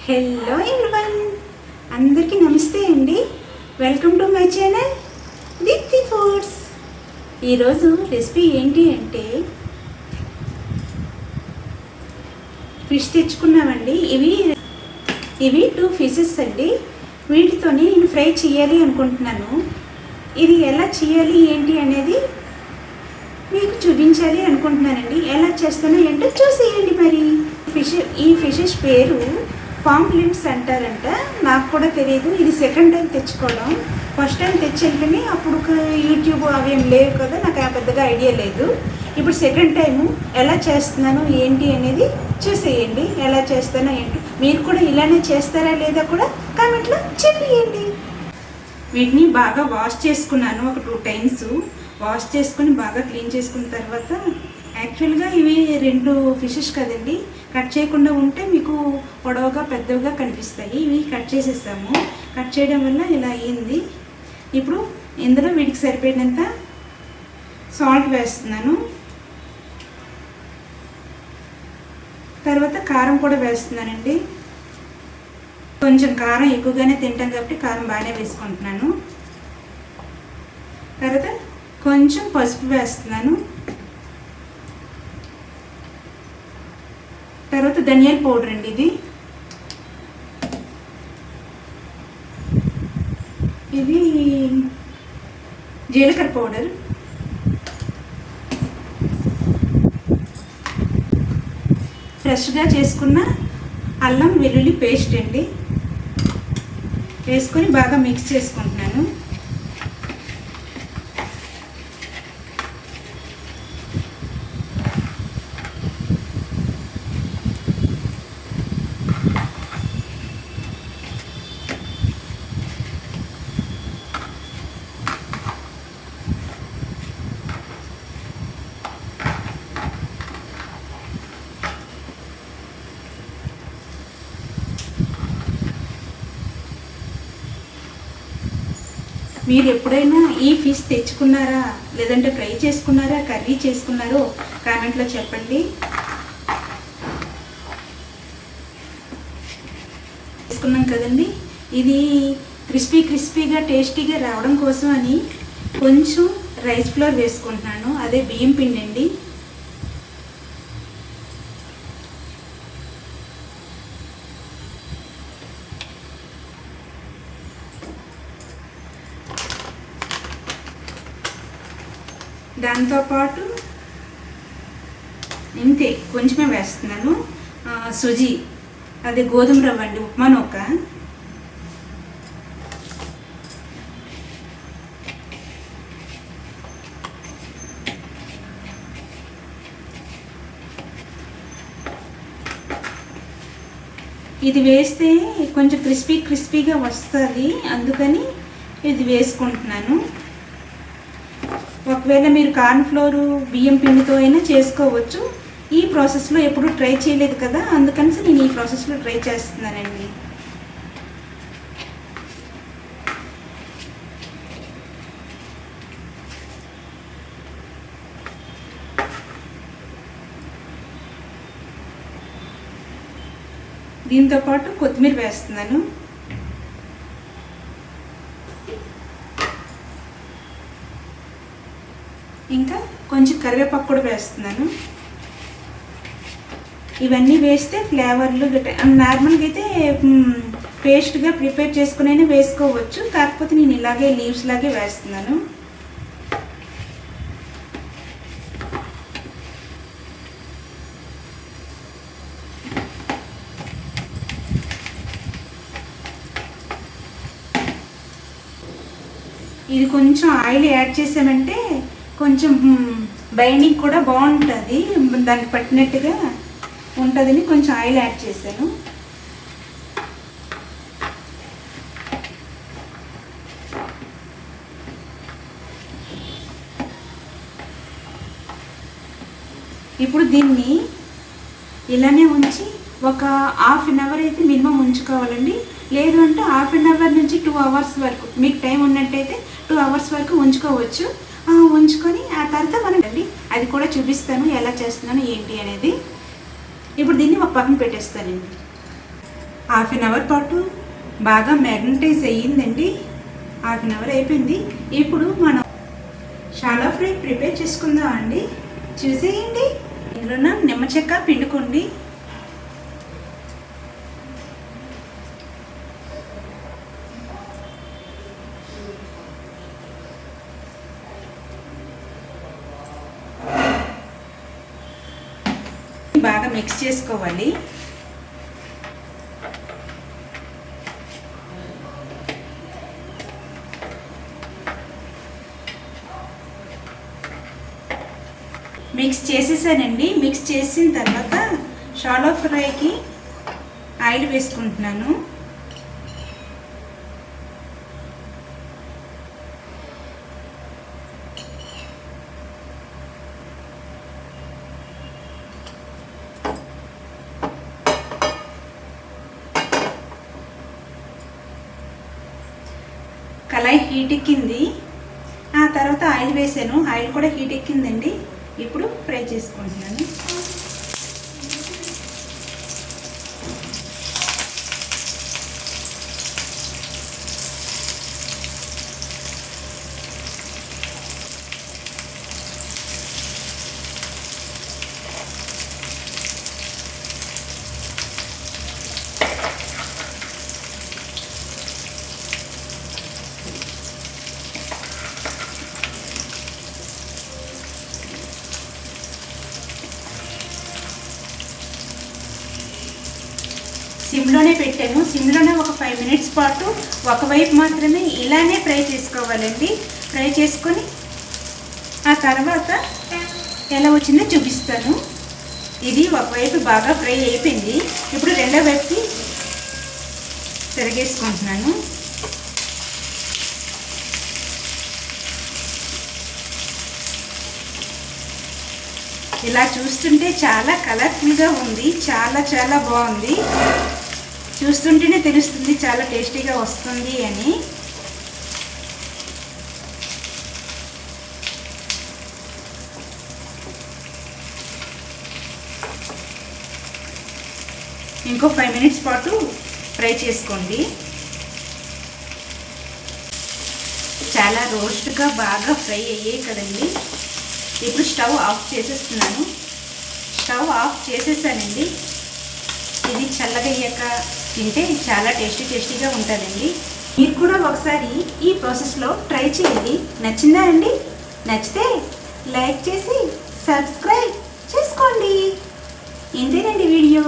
Hello everyone, అందరికీ నమస్తే అండి. Welcome to my channel Deepti foods. ఈరోజు రెసిపీ ఏంటి అంటే ఫిష్ తెచ్చుకున్నామండి. ఇవి 2 ఫిషెస్ అండి. వీటితోని నేను ఫ్రై చేయాలి అనుకుంటున్నాను. ఇది ఎలా చేయాలి ఏంటి అనేది మీకు చూపించాలి అనుకుంటున్నానండి. ఎలా చేస్తానో ఏంటో చూసేయండి. మరి ఈ ఫిషెస్ పేరు పాంప్లెట్స్ అంటారంట. నాకు కూడా తెలియదు. ఇది సెకండ్ టైం తెచ్చుకోవడం. ఫస్ట్ టైం తెచ్చాను కానీ అప్పుడు యూట్యూబ్ అవి ఏం లేవు కదా, నాకు పెద్దగా ఐడియా లేదు. ఇప్పుడు సెకండ్ టైము ఎలా చేస్తున్నాను ఏంటి అనేది చూసేయండి. ఎలా చేస్తానో ఏంటి, మీరు కూడా ఇలానే చేస్తారా లేదా కూడా కామెంట్లో చెప్పేయండి. వీటిని బాగా వాష్ చేసుకున్నాను. ఒక 2 టైమ్స్ వాష్ చేసుకుని బాగా క్లీన్ చేసుకున్న తర్వాత, యాక్చువల్గా ఇవి 2 ఫిషెస్ కదండి, కట్ చేయకుండా ఉంటే మీకు పొడవుగా పెద్దవిగా కనిపిస్తాయి. ఇవి కట్ చేసేసాము. కట్ చేయడం వల్ల ఇలా అయ్యింది. ఇప్పుడు ఇందులో వీటికి సరిపడినంత సాల్ట్ వేస్తున్నాను. తర్వాత కారం కూడా వేస్తున్నానండి. కొంచెం కారం ఎక్కువగానే తింటాం కాబట్టి కారం బాగానే వేసుకుంటున్నాను. తర్వాత కొంచెం పసుపు వేస్తున్నాను. తర్వాత ధనియాల పౌడర్ అండి. ఇది జీలకర్ర పౌడర్, ఫ్రెష్గా చేసుకున్న అల్లం వెల్లుల్లి పేస్ట్ అండి. వేసుకొని బాగా మిక్స్ చేసుకుంటున్నాను. మీరు ఎప్పుడైనా ఈ ఫిష్ తెచ్చుకున్నారా, లేదంటే ఫ్రై చేసుకున్నారా, కర్రీ చేసుకున్నారో కామెంట్లో చెప్పండి. చేసుకున్నాం కదండి. ఇది క్రిస్పీగా టేస్టీగా రావడం కోసం అని కొంచెం రైస్ ఫ్లోర్ వేసుకుంటున్నాను. అదే బియ్యం పిండి అండి. దాంతోపాటు ఇంతే కొంచెమే వేస్తున్నాను సుజీ, అది గోధుమ రవ్వ అండి, ఉప్మా నూక. ఇది వేస్తే కొంచెం క్రిస్పీగా వస్తుంది, అందుకని ఇది వేసుకుంటున్నాను. ఒకవేళ మీరు కార్న్ ఫ్లోరు బియ్యం పిండితో అయినా చేసుకోవచ్చు. ఈ ప్రాసెస్లో ఎప్పుడూ ట్రై చేయలేదు కదా, అందుకని నేను ఈ ప్రాసెస్లో ట్రై చేస్తున్నానండి. దీంతోపాటు కొత్తిమీర వేస్తున్నాను. ఇంకా కొంచెం కరివేపాకు కూడా వేస్తున్నాను. ఇవన్నీ వేస్తే ఫ్లేవర్లు నార్మల్గా అయితే పేస్ట్గా ప్రిపేర్ చేసుకుని వేసుకోవచ్చు. కాకపోతే నేను ఇలాగే లీవ్స్ లాగే వేస్తున్నాను. ఇది కొంచెం ఆయిల్ యాడ్ చేసామంటే కొంచెం బైండింగ్ కూడా బాగుంటుంది, దానికి పట్టినట్టుగా ఉంటుందని కొంచెం ఆయిల్ యాడ్ చేశాను. ఇప్పుడు దీన్ని ఇలానే ఉంచి ఒక హాఫ్ అన్ అవర్ అయితే మినిమం ఉంచుకోవాలండి. లేదు అంటే హాఫ్ అన్ అవర్ నుంచి 2 అవర్స్ వరకు, మీకు టైం ఉన్నట్టయితే 2 అవర్స్ వరకు ఉంచుకోవచ్చు. ఉంచుకొని ఆ తర్వాత మనం అది కూడా చూపిస్తాను ఎలా చేస్తున్నాను ఏంటి అనేది. ఇప్పుడు దీన్ని ఒక పక్కన పెట్టేస్తానండి. హాఫ్ అన్ అవర్ పాటు బాగా మ్యాగ్నటైజ్ అయ్యిందండి. హాఫ్ అన్ అవర్ అయిపోయింది. ఇప్పుడు మనం షాలో ఫ్రై ప్రిపేర్ చేసుకుందాం అండి. చూసేయండి. ఇందులో నిమ్మ చెక్క పిండుకోండి. బాగా మిక్స్ చేసుకోవాలి. మిక్స్ చేసేసానండి. మిక్స్ చేసిన తర్వాత షాలో ఫ్రైకి ఆయిల్ వేసుకుంటున్నాను. కళాయి హీట్ ఎక్కింది. ఆ తర్వాత ఆయిల్ వేసాను. ఆయిల్ కూడా హీట్ ఎక్కిందండి. ఇప్పుడు ఫ్రై చేసుకుంటున్నాను. సిమ్లోనే పెట్టాను. సిమ్లోనే ఒక 5 మినిట్స్ పాటు ఒకవైపు మాత్రమే ఇలానే ఫ్రై చేసుకోవాలండి. ఫ్రై చేసుకొని ఆ తర్వాత ఎలా వచ్చిందో చూపిస్తాను. ఇది ఒకవైపు బాగా ఫ్రై అయిపోయింది. ఇప్పుడు రెండో వైపుకి తిరగేసుకుంటున్నాను. ఇలా చూస్తుంటే చాలా కలర్ఫుల్గా ఉంది. చాలా చాలా బాగుంది. చూస్తుంటేనే తెలుస్తుంది చాలా టేస్టీగా వస్తుంది అని. ఇంకో 5 మినిట్స్ పాటు ఫ్రై చేసుకోండి. చాలా రోస్ట్గా బాగా ఫ్రై అయ్యాయి కదండి. ఇప్పుడు స్టవ్ ఆఫ్ చేసేస్తున్నాను. స్టవ్ ఆఫ్ చేసేసానండి. ఇది చల్లగయ్యాక తింటే చాలా టేస్టీగా ఉంటుందండి. మీరు కూడా ఒకసారి ఈ ప్రాసెస్లో ట్రై చేయండి. నచ్చిందా అండి? నచ్చితే లైక్ చేసి సబ్స్క్రైబ్ చేసుకోండి. ఇంతేనండి వీడియో.